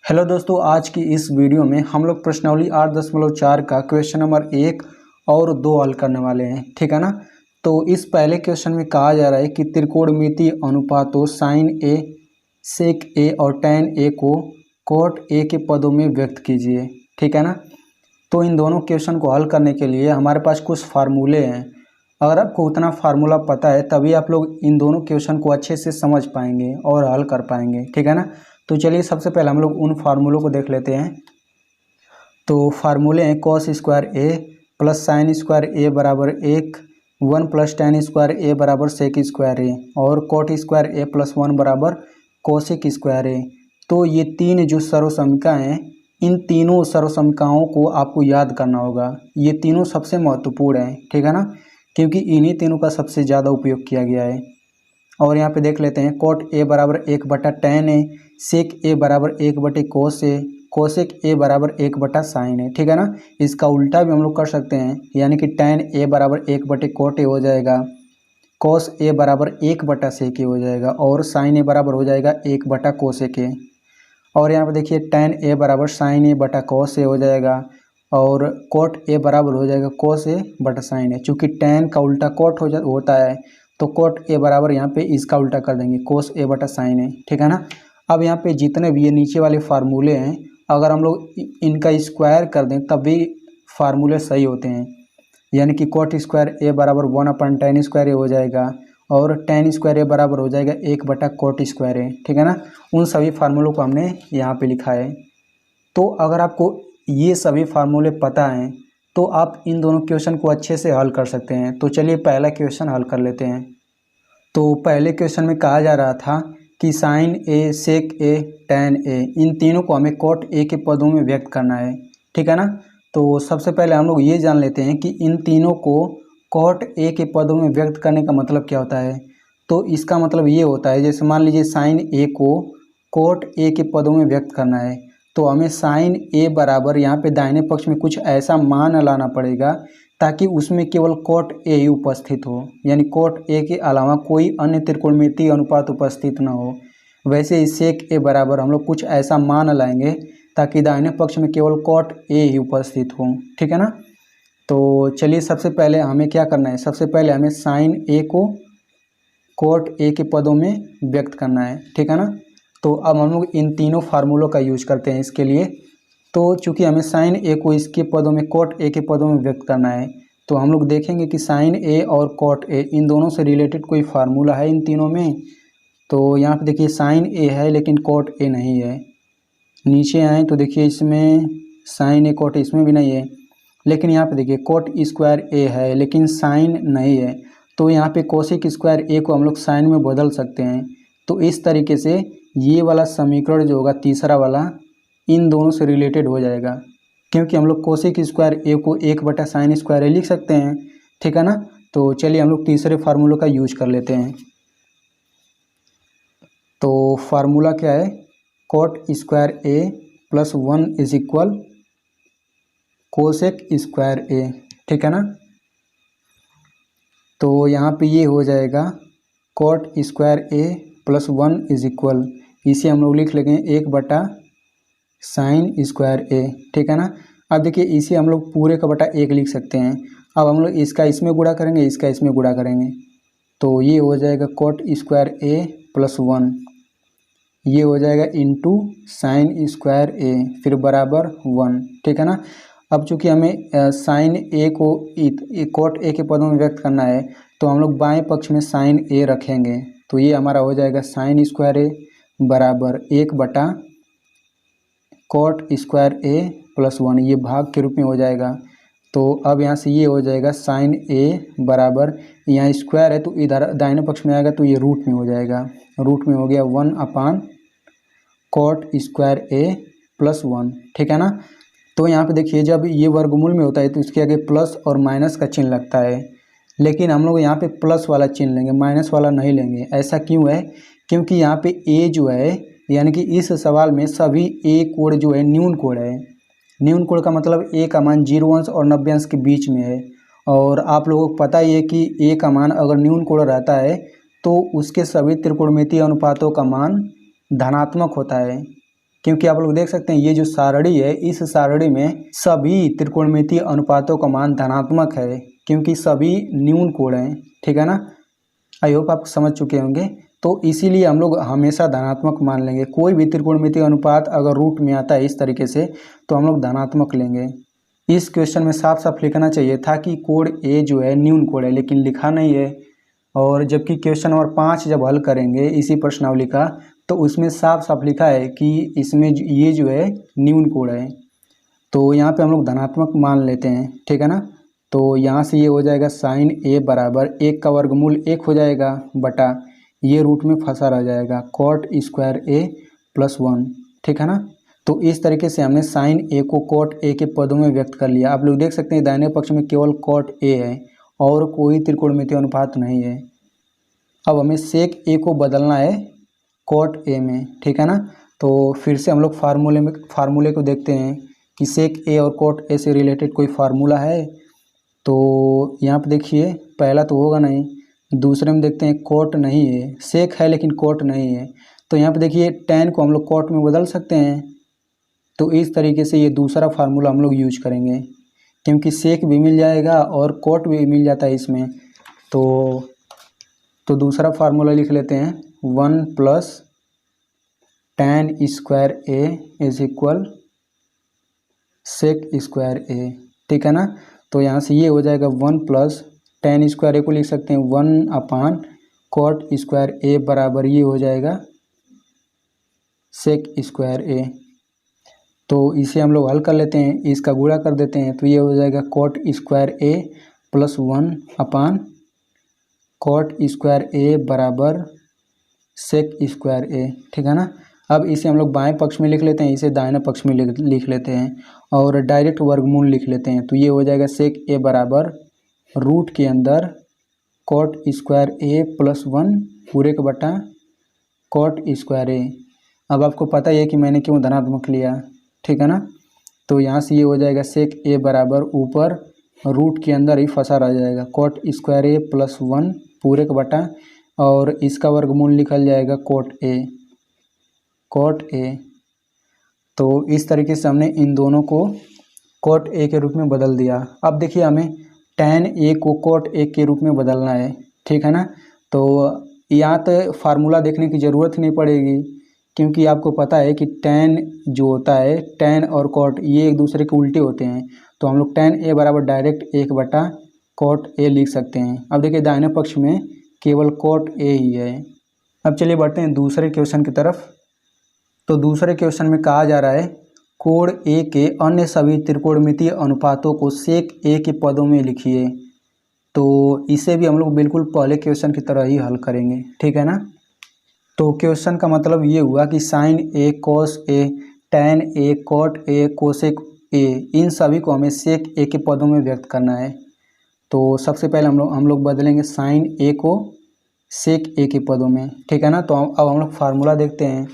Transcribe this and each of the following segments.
Hello दोस्तों, आज की इस वीडियो में हम लोग प्रश्नावली 8.4 का क्वेश्चन नंबर 1 और 2 हल करने वाले हैं। ठीक है ना। तो इस पहले क्वेश्चन में कहा जा रहा है कि त्रिकोणमितीय अनुपातों साइन ए, सेक ए और टैन ए को कॉट ए के पदों में व्यक्त कीजिए। ठीक है ना। तो इन दोनों क्वेश्चन को हल करने के लिए हमारे पास कुछ फार्मूले हैं। अगर आपको उतना फार्मूला पता है तभी आप लोग इन दोनों क्वेश्चन को अच्छे से समझ पाएंगे और हल कर पाएंगे। ठीक है ना। तो चलिए सबसे पहले हम लोग उन फार्मूलों को देख लेते हैं। तो फार्मूले हैं cos square A plus sine square ए बराबर 1, 1 प्लस टैन स्क्वायर ए बराबर सेक स्क्वायर ए और कॉट स्क्वायर ए प्लस 1 बराबर कोसेक स्क्वायर ए। तो ये तीन जो सर्वसमीका हैं, इन तीनों सर्वसमीकाओं को आपको याद करना होगा। ये तीनों सबसे महत्वपूर्ण हैं। ठीक है ना, क्योंकि इन्हीं तीनों का सबसे ज़्यादा उपयोग किया गया है। और यहाँ पे देख लेते हैं कॉट ए बराबर 1/tan ए, सेक ए बराबर 1/कोस ए, कोसेक ए बराबर 1/साइन ए। ठीक है ना। इसका उल्टा भी हम लोग कर सकते हैं, यानी कि tan ए बराबर 1/कोट ए हो जाएगा, कोस ए बराबर 1/सेक ए हो जाएगा और साइन ए बराबर हो जाएगा 1/कोसेक ए। और यहाँ पे देखिए tan ए बराबर साइन ए बटा कोस ए हो जाएगा और कोट ए बराबर हो जाएगा कोस ए बटा साइन ए। चूँकि tan का उल्टा कोट होता है तो कोट ए बराबर यहाँ पे इसका उल्टा कर देंगे कोस ए बटा साइन ए। ठीक है ना। अब यहाँ पे जितने भी ये नीचे वाले फार्मूले हैं, अगर हम लोग इनका स्क्वायर कर दें तब भी फार्मूले सही होते हैं। यानी कि कोट स्क्वायर ए बराबर 1/tan स्क्वायर ए हो जाएगा और tan स्क्वायर ए बराबर हो जाएगा 1/कोट स्क्वायर ए। ठीक है ना। उन सभी फार्मूलों को हमने यहाँ पे लिखा है। तो अगर आपको ये सभी फार्मूले पता हैं तो आप इन दोनों क्वेश्चन को अच्छे से हल कर सकते हैं। तो चलिए पहला क्वेश्चन हल कर लेते हैं। तो पहले क्वेश्चन में कहा जा रहा था कि sine A, sec A, tan A, इन तीनों को हमें कॉट ए के पदों में व्यक्त करना है। ठीक है ना। तो सबसे पहले हम लोग ये जान लेते हैं कि इन तीनों को कॉट ए के पदों में व्यक्त करने का मतलब क्या होता है। तो इसका मतलब ये होता है, जैसे मान लीजिए साइन ए को कॉट ए के पदों में व्यक्त करना है तो हमें साइन ए बराबर यहाँ पे दाहिने पक्ष में कुछ ऐसा मान लाना पड़ेगा ताकि उसमें केवल कॉट ए ही उपस्थित हो, यानी कॉट ए के अलावा कोई अन्य त्रिकोणमितीय अनुपात उपस्थित न हो। वैसे ही सेक ए बराबर हम लोग कुछ ऐसा मान लाएंगे ताकि दाहिने पक्ष में केवल कॉट ए ही उपस्थित हो। ठीक है ना। तो चलिए सबसे पहले हमें क्या करना है, सबसे पहले हमें साइन ए को कॉट ए के पदों में व्यक्त करना है। ठीक है ना। तो अब हम लोग इन तीनों फार्मूलों का यूज करते हैं इसके लिए। तो चूंकि हमें साइन ए को इसके पदों में कॉट ए के पदों में व्यक्त करना है तो हम लोग देखेंगे कि साइन ए और कॉट ए इन दोनों से रिलेटेड कोई फार्मूला है इन तीनों में। तो यहाँ पे देखिए साइन ए है लेकिन कॉट ए नहीं है। नीचे आए तो देखिए इसमें साइन ए कॉट इसमें भी नहीं है, लेकिन यहाँ पे देखिए कॉट स्क्वायर ए है लेकिन साइन नहीं है। तो यहाँ पे कोसेक स्क्वायर ए को हम लोग साइन में बदल सकते हैं। तो इस तरीके से ये वाला समीकरण जो होगा तीसरा वाला इन दोनों से रिलेटेड हो जाएगा, क्योंकि हम लोग कोसेक स्क्वायर ए को 1/साइन स्क्वायर ए लिख सकते हैं। ठीक है ना। तो चलिए हम लोग तीसरे फार्मूले का यूज कर लेते हैं। तो फार्मूला क्या है, cot square A plus 1 is equal cosec square A. ठीक है ना। तो यहाँ पे ये हो जाएगा cot square A plus 1 is equal, इसे हम लोग लिख लेंगे 1/साइन स्क्वायर ए। ठीक है ना। अब देखिए इसे हम लोग पूरे का बटा 1 लिख सकते हैं। अब हम लोग इसका इसमें गुणा करेंगे, इसका इसमें गुणा करेंगे तो ये हो जाएगा कॉट स्क्वायर ए प्लस 1, ये हो जाएगा इंटू साइन स्क्वायर ए फिर बराबर 1। ठीक है ना। अब चूंकि हमें साइन ए को कॉट ए के पदों में व्यक्त करना है तो हम लोग बाएं पक्ष में साइन ए रखेंगे तो ये हमारा हो जाएगा साइन स्क्वायर ए बराबर 1/कॉट स्क्वायर ए प्लस 1, ये भाग के रूप में हो जाएगा। तो अब यहाँ से ये हो जाएगा साइन ए बराबर, यहाँ स्क्वायर है तो इधर दाहिने पक्ष में आएगा तो ये रूट में हो जाएगा, रूट में हो गया 1/कॉट स्क्वायर ए प्लस 1। ठीक है ना। तो यहाँ पे देखिए जब ये वर्गमूल में होता है तो इसके आगे प्लस और माइनस का चिन्ह लगता है, लेकिन हम लोग यहाँ पे प्लस वाला चिन्ह लेंगे, माइनस वाला नहीं लेंगे। ऐसा क्यों है, क्योंकि यहाँ पे ए जो है, यानी कि इस सवाल में सभी ए कोड जो है न्यून कोड है। न्यून कोड का मतलब ए का मान 0 अंश और 90 अंश के बीच में है। और आप लोगों को पता ही है कि ए का मान अगर न्यून कोड रहता है तो उसके सभी त्रिकोणमितीय अनुपातों का मान धनात्मक होता है। क्योंकि आप लोग देख सकते हैं ये जो सारणी है, इस सारणी में सभी त्रिकोणमितीय अनुपातों का मान धनात्मक है, क्योंकि सभी न्यून कोण हैं। ठीक है ना, आई होप आप समझ चुके होंगे। तो इसीलिए हम लोग हमेशा धनात्मक मान लेंगे। कोई भी त्रिकोणमितीय अनुपात अगर रूट में आता है इस तरीके से, तो हम लोग धनात्मक लेंगे। इस क्वेश्चन में साफ साफ लिखना चाहिए था कि कोण ए जो है न्यून कोण है, लेकिन लिखा नहीं है। और जबकि क्वेश्चन नंबर 5 जब हल करेंगे इसी प्रश्नावली का, तो उसमें साफ साफ लिखा है कि इसमें ये जो है न्यून कोण है। तो यहाँ पे हम लोग धनात्मक मान लेते हैं। ठीक है ना, तो यहाँ से ये हो जाएगा साइन ए बराबर 1 का वर्गमूल 1 हो जाएगा बटा ये रूट में फंसा रह जाएगा कॉट स्क्वायर ए प्लस 1। ठीक है ना, तो इस तरीके से हमने साइन ए को कॉट ए के पदों में व्यक्त कर लिया। आप लोग देख सकते हैं दाहिने पक्ष में केवल कॉट ए है और कोई त्रिकोणमितीय अनुपात नहीं है। अब हमें सेक ए को बदलना है कॉट ए में। ठीक है ना, तो फिर से हम लोग फार्मूले को देखते हैं कि सेक ए और कॉट ए से रिलेटेड कोई फार्मूला है। तो यहाँ पे देखिए पहला तो होगा नहीं, दूसरे में देखते हैं कॉट नहीं है, सेक है लेकिन कॉट नहीं है। तो यहाँ पे देखिए tan को हम लोग कॉट में बदल सकते हैं। तो इस तरीके से ये दूसरा फार्मूला हम लोग यूज करेंगे, क्योंकि सेक भी मिल जाएगा और कॉट भी मिल जाता है इसमें। तो दूसरा फार्मूला लिख लेते हैं 1 plus tan square A is equal sec square A. ठीक है ना, तो यहाँ से ये हो जाएगा 1 प्लस tan स्क्वायर ए को लिख सकते हैं 1 अपान कॉट स्क्वायर ए बराबर ये हो जाएगा सेक स्क्वायर ए। तो इसे हम लोग हल कर लेते हैं, इसका गुणा कर देते हैं, तो ये हो जाएगा cot square A plus 1 upon cot square ए बराबर सेक स्क्वायर ए। ठीक है ना, अब इसे हम लोग बाएं पक्ष में लिख लेते हैं, इसे दाहिने पक्ष में लिख लेते हैं और डायरेक्ट वर्गमूल लिख लेते हैं। तो ये हो जाएगा सेक ए बराबर रूट के अंदर कॉट स्क्वायर ए प्लस 1 पूरे का बटा कॉट स्क्वायर ए। अब आपको पता ही है कि मैंने क्यों धनात्मक लिया। ठीक है ना, तो यहाँ से ये हो जाएगा सेक ए बराबर ऊपर रूट के अंदर ही फंसा रह जाएगा कॉट स्क्वायर ए प्लस 1 पूरे का बटा और इसका वर्गमूल निकल जाएगा कॉट ए। तो इस तरीके से हमने इन दोनों को कॉट ए के रूप में बदल दिया। अब देखिए हमें tan ए को कॉट ए के रूप में बदलना है। ठीक है ना, तो यहाँ तो फार्मूला देखने की ज़रूरत नहीं पड़ेगी, क्योंकि आपको पता है कि tan जो होता है, tan और कॉट ये एक दूसरे के उल्टे होते हैं। तो हम लोग tan ए बराबर डायरेक्ट 1 बटा कॉट ए लिख सकते हैं। अब देखिए दाहिने पक्ष में केवल कॉट ए ही है। अब चलिए बढ़ते हैं दूसरे क्वेश्चन की तरफ। तो दूसरे क्वेश्चन में कहा जा रहा है कोण ए के अन्य सभी त्रिकोणमितीय अनुपातों को सेक ए के पदों में लिखिए। तो इसे भी हम लोग बिल्कुल पहले क्वेश्चन की तरह ही हल करेंगे। ठीक है ना, तो क्वेश्चन का मतलब ये हुआ कि sine A cos A tan A cot A cosec A इन सभी को हमें सेक ए के पदों में व्यक्त करना है। तो सबसे पहले हम लोग बदलेंगे साइन ए को सेक ए के पदों में। ठीक है ना, तो अब हम लोग फार्मूला देखते हैं।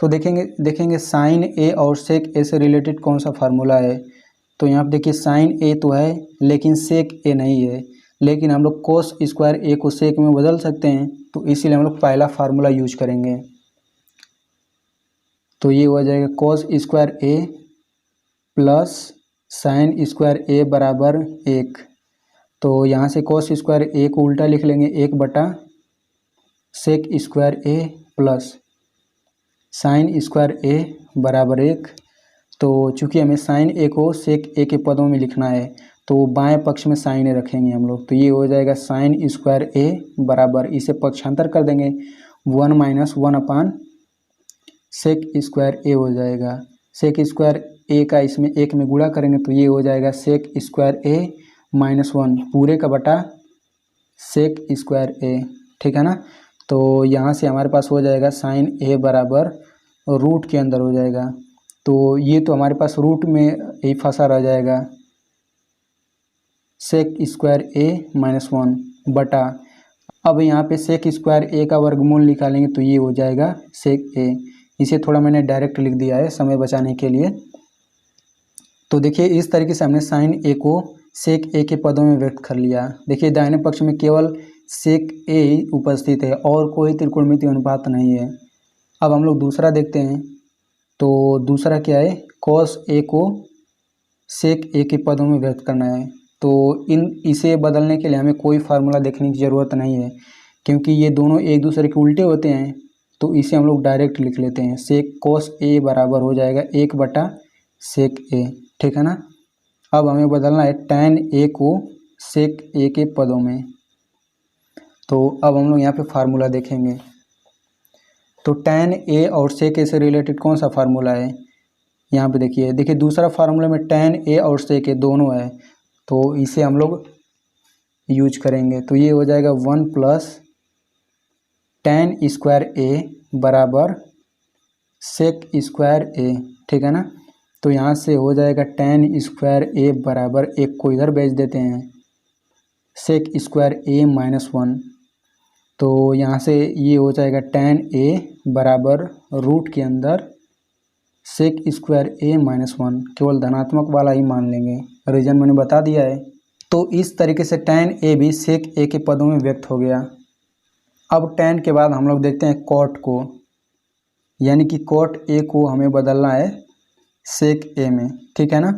तो देखेंगे साइन ए और सेक ए से रिलेटेड कौन सा फार्मूला है। तो यहाँ पे देखिए साइन ए तो है लेकिन सेक ए नहीं है, लेकिन हम लोग कोस स्क्वायर ए को सेक में बदल सकते हैं। तो इसीलिए हम लोग पहला फार्मूला यूज करेंगे। तो ये हो जाएगा cos square A plus sine square ए बराबर 1। तो यहाँ से कोस स्क्वायर ए को उल्टा लिख लेंगे 1 बटा सेक square A plus sine square ए बराबर 1। तो चूँकि हमें साइन ए को सेक ए के पदों में लिखना है, तो बाएं पक्ष में साइन ए रखेंगे हम लोग। तो ये हो जाएगा साइन स्क्वायर ए बराबर, इसे पक्षांतर कर देंगे 1 माइनस 1 अपान सेक स्क्वायर ए हो जाएगा। सेक स्क्वायर ए का इसमें 1 में गुणा करेंगे तो ये हो जाएगा सेक स्क्वायर ए माइनस 1 पूरे का बटा सेक स्क्वायर ए। ठीक है ना, तो यहाँ से हमारे पास हो जाएगा साइन ए बराबर रूट के अंदर हो जाएगा। तो ये तो हमारे पास रूट में ही फंसा रह जाएगा सेक स्क्वायर ए माइनस 1 बटा, अब यहाँ पे सेक स्क्वायर ए का वर्गमूल निकालेंगे तो ये हो जाएगा सेक ए। इसे थोड़ा मैंने डायरेक्ट लिख दिया है समय बचाने के लिए। तो देखिए इस तरीके से हमने साइन ए को सेक ए के पदों में व्यक्त कर लिया। देखिए दाहिने पक्ष में केवल सेक ए उपस्थित है और कोई त्रिकोणमितीय अनुपात नहीं है। अब हम लोग दूसरा देखते हैं। तो दूसरा क्या है, कॉस ए को सेक ए के पदों में व्यक्त करना है। तो इसे बदलने के लिए हमें कोई फार्मूला देखने की ज़रूरत नहीं है, क्योंकि ये दोनों एक दूसरे के उल्टे होते हैं। तो इसे हम लोग डायरेक्ट लिख लेते हैं, सेक कॉस ए बराबर हो जाएगा 1/सेक ए, ठीक है ना। अब हमें बदलना है टैन ए को सेक ए के पदों में। तो अब हम लोग यहाँ पे फार्मूला देखेंगे। तो टैन ए और सेक ए से रिलेटेड कौन सा फार्मूला है, यहाँ पे देखिए दूसरा फार्मूला में टैन ए और सेक ए दोनों है, तो इसे हम लोग यूज करेंगे। तो ये हो जाएगा 1 + टैन स्क्वायर ए बराबर सेक स्क्वायर ए, ठीक है ना। तो यहाँ से हो जाएगा टैन स्क्वायर ए बराबर, एक को इधर भेज देते हैं, सेक स्क्वायर ए -1। तो यहाँ से ये हो जाएगा टैन ए बराबर रूट के अंदर सेक स्क्वायर ए -1, केवल धनात्मक वाला ही मान लेंगे, रीजन मैंने बता दिया है। तो इस तरीके से टैन ए भी सेक ए के पदों में व्यक्त हो गया। अब टैन के बाद हम लोग देखते हैं कॉट को, यानी कि कॉट ए को हमें बदलना है सेक ए में, ठीक है ना।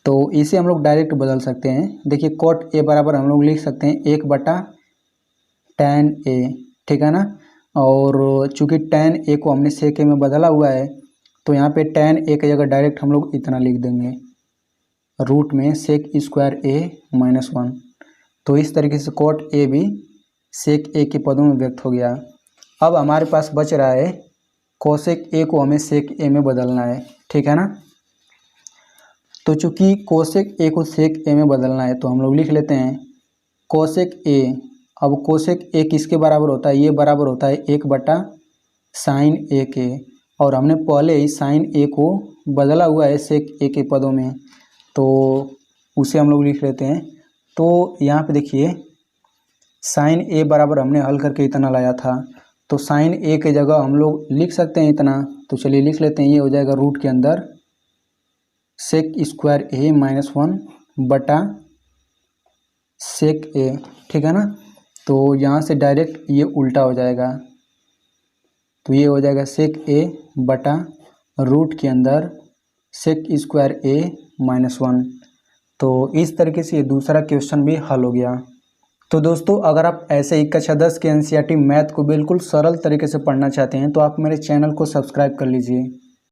तो इसे हम लोग डायरेक्ट बदल सकते हैं। देखिए कॉट ए बराबर हम लोग लिख सकते हैं 1/टैन ए, ठीक है ना। और चूंकि टैन ए को हमने सेक ए में बदला हुआ है, तो यहाँ पे टैन ए की जगह डायरेक्ट हम लोग इतना लिख देंगे, रूट में सेक स्क्वायर ए -1। तो इस तरीके से कॉट ए भी सेक ए के पदों में व्यक्त हो गया। अब हमारे पास बच रहा है कोसेक ए को हमें सेक ए में बदलना है, ठीक है ना। तो चूंकि कोसेक ए को सेक ए में बदलना है, तो हम लोग लिख लेते हैं कोसेक ए। अब कोसेक ए किसके बराबर होता है, ये बराबर होता है 1/साइन ए के, और हमने पहले ही साइन ए को बदला हुआ है सेक ए के पदों में, तो उसे हम लोग लिख लेते हैं। तो यहाँ पे देखिए साइन ए बराबर हमने हल करके इतना लाया था, तो साइन ए के जगह हम लोग लिख सकते हैं इतना। तो चलिए लिख लेते हैं, ये हो जाएगा रूट के अंदर सेक स्क्वायर ए -1 सेक ए, ठीक है ना। तो यहाँ से डायरेक्ट ये उल्टा हो जाएगा, तो ये हो जाएगा सेक ए बटा रूट के अंदर सेक स्क्वायर ए -1। तो इस तरीके से ये दूसरा क्वेश्चन भी हल हो गया। तो दोस्तों अगर आप ऐसे ही कक्षा 10 के एनसीईआरटी मैथ को बिल्कुल सरल तरीके से पढ़ना चाहते हैं, तो आप मेरे चैनल को सब्सक्राइब कर लीजिए।